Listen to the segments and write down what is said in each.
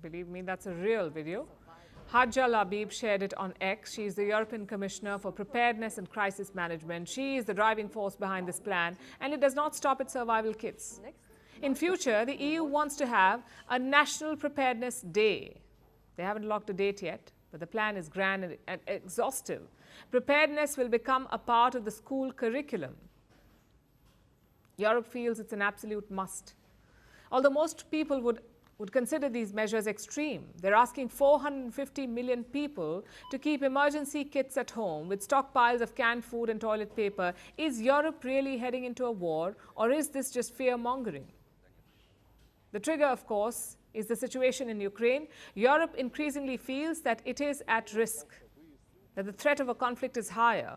Believe me, that's a real video. Hadja Labib shared it on X. She is the European Commissioner for Preparedness and Crisis Management. She is the driving force behind this plan, and it does not stop at survival kits. In future, the EU wants to have a National Preparedness Day. They haven't locked a date yet, but the plan is grand and exhaustive. Preparedness will become a part of the school curriculum. Europe feels it's an absolute must. Although most people would consider these measures extreme. They're asking 450 million people to keep emergency kits at home with stockpiles of canned food and toilet paper. Is Europe really heading into a war, or is this just fear-mongering? The trigger, of course, is the situation in Ukraine. Europe increasingly feels that it is at risk, that the threat of a conflict is higher.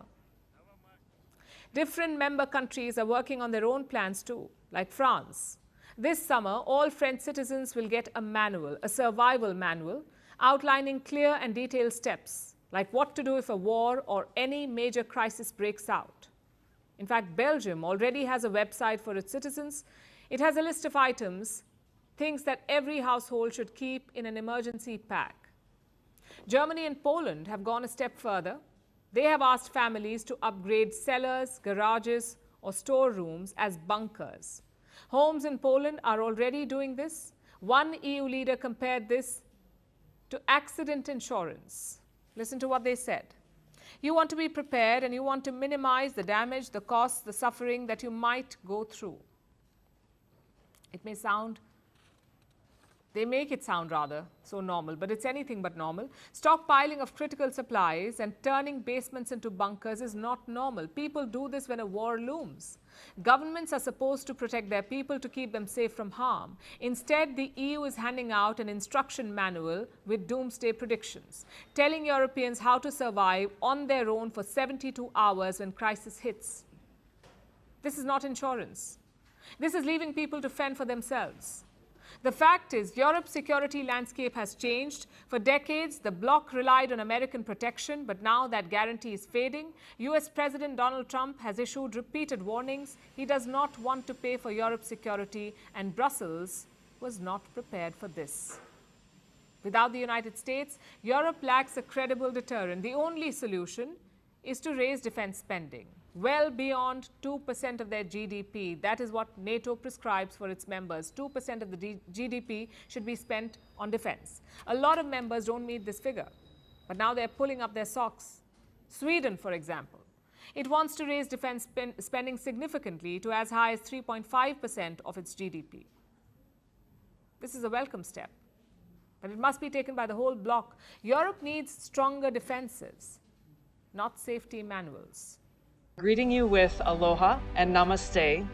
Different member countries are working on their own plans too, like France. This summer, all French citizens will get a manual, a survival manual, outlining clear and detailed steps, like what to do if a war or any major crisis breaks out. In fact, Belgium already has a website for its citizens. It has a list of items, things that every household should keep in an emergency pack. Germany and Poland have gone a step further. They have asked families to upgrade cellars, garages, or storerooms as bunkers. Homes in Poland are already doing this. One EU leader compared this to accident insurance. Listen to what they said. You want to be prepared and you want to minimize the damage, the costs, the suffering that you might go through. It may sound They make it sound rather so normal, but it's anything but normal. Stockpiling of critical supplies and turning basements into bunkers is not normal. People do this when a war looms. Governments are supposed to protect their people to keep them safe from harm. Instead, the EU is handing out an instruction manual with doomsday predictions, telling Europeans how to survive on their own for 72 hours when crisis hits. This is not insurance. This is leaving people to fend for themselves. The fact is, Europe's security landscape has changed. For decades, the bloc relied on American protection, but now that guarantee is fading. US President Donald Trump has issued repeated warnings. He does not want to pay for Europe's security, and Brussels was not prepared for this. Without the United States, Europe lacks a credible deterrent. The only solution is to raise defense spending well beyond 2% of their GDP. That is what NATO prescribes for its members. 2% of the GDP should be spent on defense. A lot of members don't meet this figure, but now they're pulling up their socks. Sweden, for example, it wants to raise defense spending significantly to as high as 3.5% of its GDP. This is a welcome step, but it must be taken by the whole bloc. Europe needs stronger defenses, not safety manuals. Greeting you with aloha and namaste.